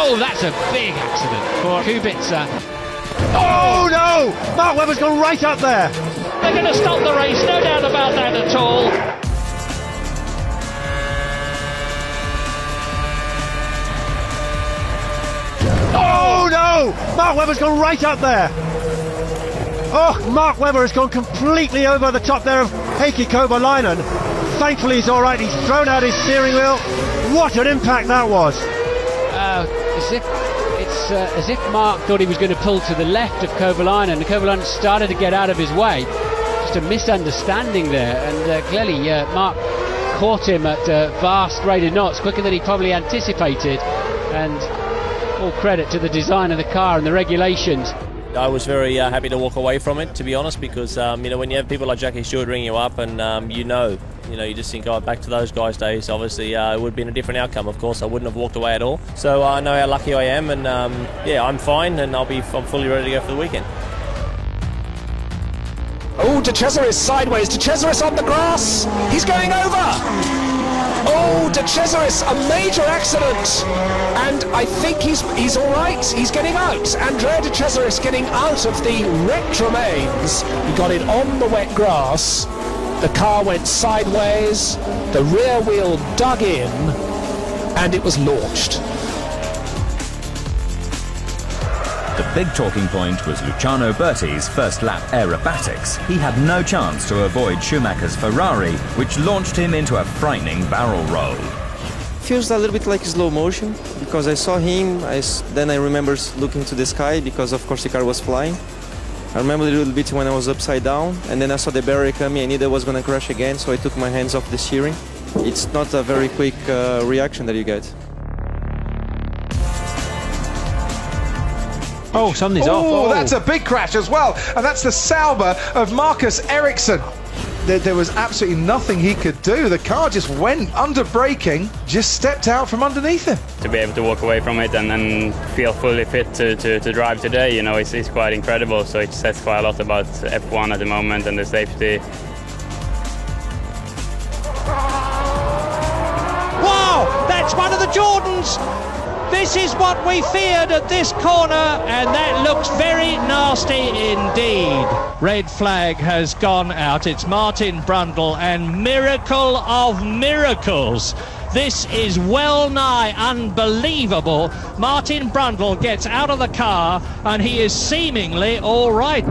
Oh, that's a big accident for Kubica. Oh no! Mark Webber's gone right up there. They're going to stop the race, no doubt about that at all. Oh no! Mark Webber's gone right up there. Oh, Mark Webber has gone completely over the top there of Heikki Kovalainen. Thankfully he's all right. He's thrown out his steering wheel. What an impact that was! As if Mark thought he was going to pull to the left of Kovalainen, and Kovalainen started to get out of his way. Just a misunderstanding there, and clearly Mark caught him at vast rate of knots, quicker than he probably anticipated, and all credit to the design of the car and the regulations. I was very happy to walk away from it, to be honest, because when you have people like Jackie Stewart ringing you up, and you just think, oh, back to those guys' days. Obviously, it would have been a different outcome. Of course, I wouldn't have walked away at all. So I know how lucky I am, and I'm fine, and I'm fully ready to go for the weekend. Oh, De Cesaris sideways. De Cesaris on the grass. He's going over. Oh, De Cesaris, a major accident, and I think he's all right. He's getting out. Andrea De Cesaris getting out of the wrecked remains. He got it on the wet grass. The car went sideways. The rear wheel dug in, and it was launched. The big talking point was Luciano Berti's first lap aerobatics. He had no chance to avoid Schumacher's Ferrari, which launched him into a frightening barrel roll. Feels a little bit like slow motion, because I saw him, then I remember looking to the sky, because of course the car was flying. I remember a little bit when I was upside down, and then I saw the barrier coming. I knew that was going to crash again, so I took my hands off the steering. It's not a very quick reaction that you get. Oh, something's off. Oh, that's a big crash as well. And that's the Sauber of Marcus Ericsson. There was absolutely nothing he could do. The car just went under braking, just stepped out from underneath him. To be able to walk away from it and feel fully fit to drive today, it's quite incredible. So it says quite a lot about F1 at the moment and the safety. Wow, that's one of the Jordans. This is what we feared at this corner, and that looks very nasty indeed. Red flag has gone out. It's Martin Brundle, and miracle of miracles. This is well nigh unbelievable. Martin Brundle gets out of the car, and he is seemingly all right.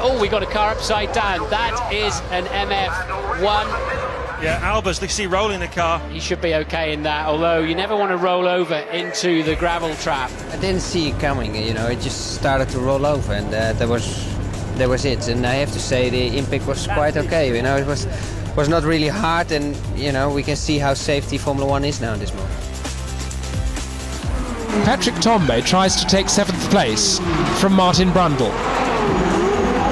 Oh, we got a car upside down. That is an MF1. Yeah, Albers, they see rolling the car. He should be okay in that, although you never want to roll over into the gravel trap. I didn't see it coming, it just started to roll over, and that was it. And I have to say the impact was quite okay, it was not really hard, and we can see how safety Formula 1 is now in this moment. Patrick Tambay tries to take 7th place from Martin Brundle.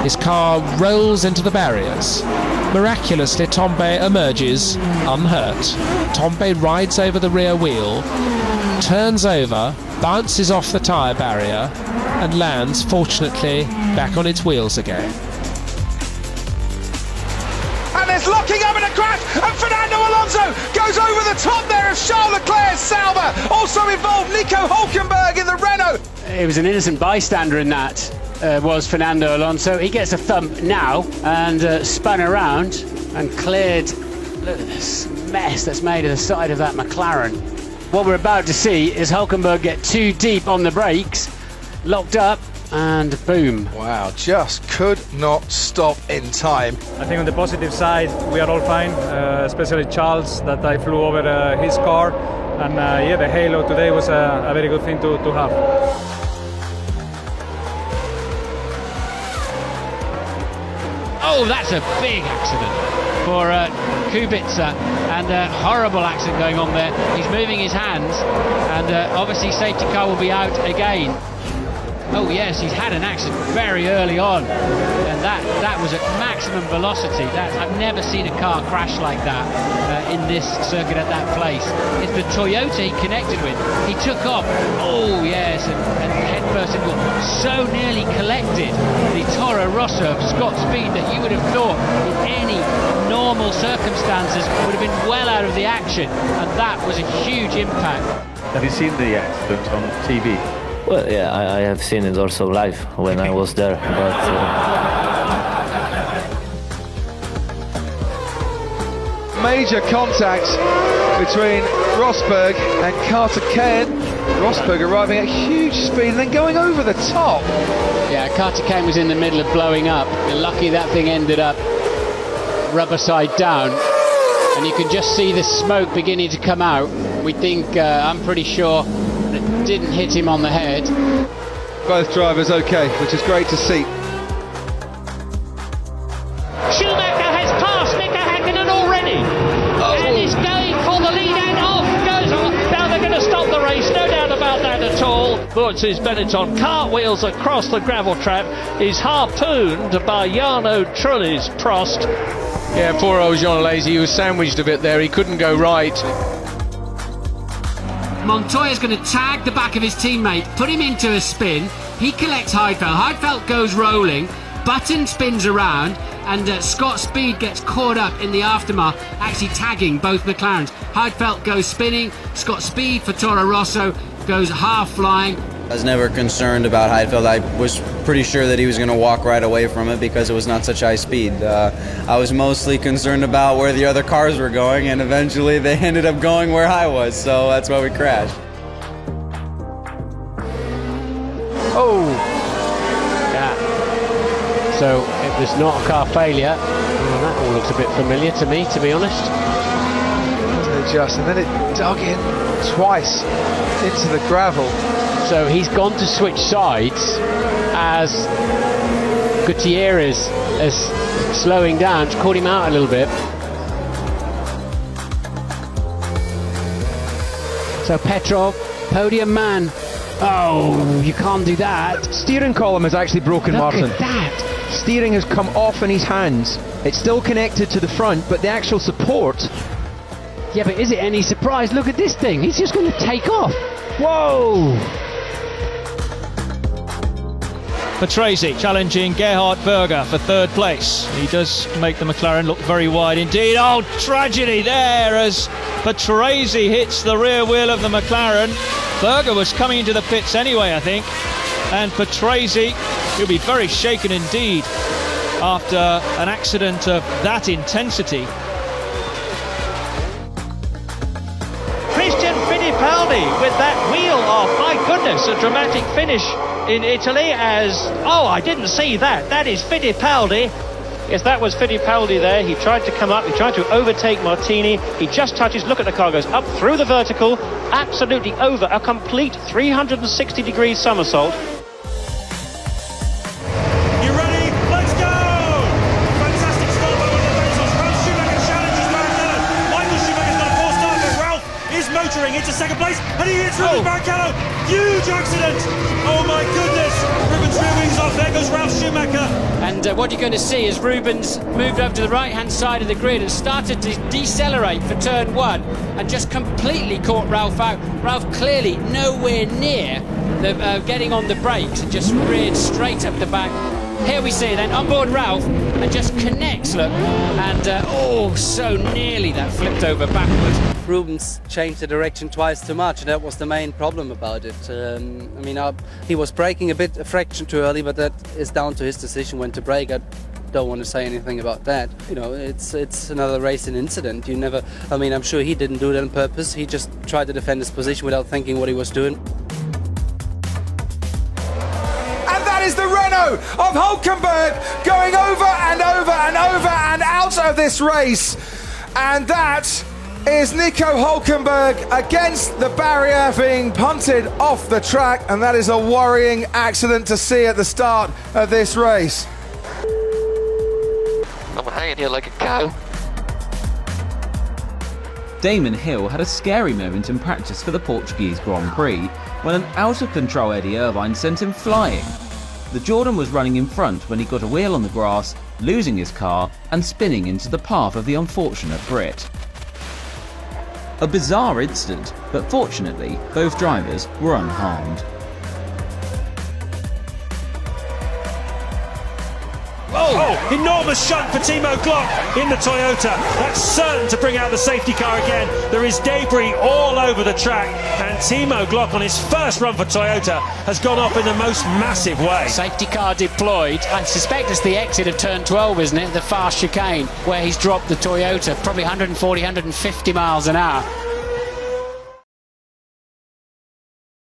His car rolls into the barriers. Miraculously, Tambay emerges unhurt. Tambay rides over the rear wheel, turns over, bounces off the tyre barrier, and lands, fortunately, back on its wheels again. And there's locking up in a crash, and Fernando Alonso goes over the top there of Charles Leclerc's Sauber. Also involved Nico Hülkenberg in the Renault. It was an innocent bystander in that. Was Fernando Alonso. He gets a thump now and spun around and cleared. Look at this mess that's made of the side of that McLaren. What we're about to see is Hülkenberg get too deep on the brakes, locked up, and boom. Wow, just could not stop in time. I think on the positive side, we are all fine, especially Charles, that I flew over his car. And the halo today was a very good thing to have. Oh, that's a big accident for Kubica, and a horrible accident going on there. He's moving his hands, and obviously safety car will be out again. Oh yes, he's had an accident very early on, and that was at maximum velocity. I've never seen a car crash like that in this circuit at that place. It's the Toyota he connected with. He took off. Oh yes, and headfirst into so nearly collected the Toro Rosso of Scott Speed that you would have thought in any normal circumstances would have been well out of the action, and that was a huge impact. Have you seen the accident on TV? Well, yeah, I have seen it also live when I was there, but... Major contact between Rosberg and Carter Kane. Rosberg arriving at huge speed and then going over the top. Yeah, Carter Kane was in the middle of blowing up. You're lucky that thing ended up rubber side down, and you can just see the smoke beginning to come out. We think, I'm pretty sure, it didn't hit him on the head. Both drivers okay, which is great to see. Schumacher has passed Mika Häkkinen already, and is going for the lead, and off goes on. Now they're going to stop the race, no doubt about that at all. Wurtz's Benetton cartwheels across the gravel trap, is harpooned by Jarno Trulli's Prost. Yeah, poor old Jean Alesi, he was sandwiched a bit there, he couldn't go right. Montoya's going to tag the back of his teammate, put him into a spin. He collects Heidfeld. Heidfeld goes rolling. Button spins around, and Scott Speed gets caught up in the aftermath, actually tagging both McLarens. Heidfeld goes spinning. Scott Speed for Toro Rosso goes half flying. I was never concerned about Heidfeld. I was pretty sure that he was going to walk right away from it because it was not such high speed. I was mostly concerned about where the other cars were going, and eventually they ended up going where I was, so that's why we crashed. Oh! Yeah. So it was not a car failure. Well, that all looks a bit familiar to me, to be honest. Just, and then it dug in twice into the gravel. So he's gone to switch sides as Gutierrez is slowing down. It's caught him out a little bit. So Petrov, podium man. Oh, you can't do that. Steering column has actually broken, Martin. Look at that. Steering has come off in his hands. It's still connected to the front, but the actual support... Yeah, but is it any surprise? Look at this thing. He's just going to take off. Whoa! Patrese challenging Gerhard Berger for third place. He does make the McLaren look very wide indeed. Oh, tragedy there as Patrese hits the rear wheel of the McLaren. Berger was coming into the pits anyway, I think. And Patrese, he'll be very shaken indeed after an accident of that intensity. Christian Fittipaldi with that wheel off. My goodness, a dramatic finish in Italy as... Oh, I didn't see that. That is Fittipaldi. Yes, that was Fittipaldi there. He tried to come up. He tried to overtake Martini. He just touches. Look at the car. Goes up through the vertical. Absolutely over. A complete 360-degree somersault. You ready? Let's go! Fantastic start by one of the Benzos. Ralf Schumacher challenges Barrichello. Michael Schumacher's got a poor start, but Ralph is motoring into second place, and he hits Rubens Barrichello. Huge accident! Oh my goodness! Rubens rear wings off. There goes Ralf Schumacher. And what you're going to see is Rubens moved over to the right-hand side of the grid and started to decelerate for turn one, and just completely caught Ralph out. Ralph clearly nowhere near the getting on the brakes and just reared straight up the back. Here we see then onboard Ralph and just connects, look, and oh, so nearly that flipped over backwards. Rubens changed the direction twice too much, and that was the main problem about it. I mean, he was braking a fraction too early, but that is down to his decision when to brake. I don't want to say anything about that. You know, it's another racing incident. You never. I mean, I'm sure he didn't do that on purpose. He just tried to defend his position without thinking what he was doing. Is the Renault of Hulkenberg going over and over and over and out of this race, and that is Nico Hulkenberg against the barrier, being punted off the track, and that is a worrying accident to see at the start of this race. I'm hanging here like a cow. Damon Hill had a scary moment in practice for the Portuguese Grand Prix when an out-of-control Eddie Irvine sent him flying. The Jordan was running in front when he got a wheel on the grass, losing his car and spinning into the path of the unfortunate Brit. A bizarre incident, but fortunately both drivers were unharmed. Oh, enormous shunt for Timo Glock in the Toyota. That's certain to bring out the safety car again. There is debris all over the track, and Timo Glock on his first run for Toyota has gone off in the most massive way. Safety car deployed. I suspect it's the exit of turn 12, isn't it? The fast chicane where he's dropped the Toyota, probably 140, 150 miles an hour.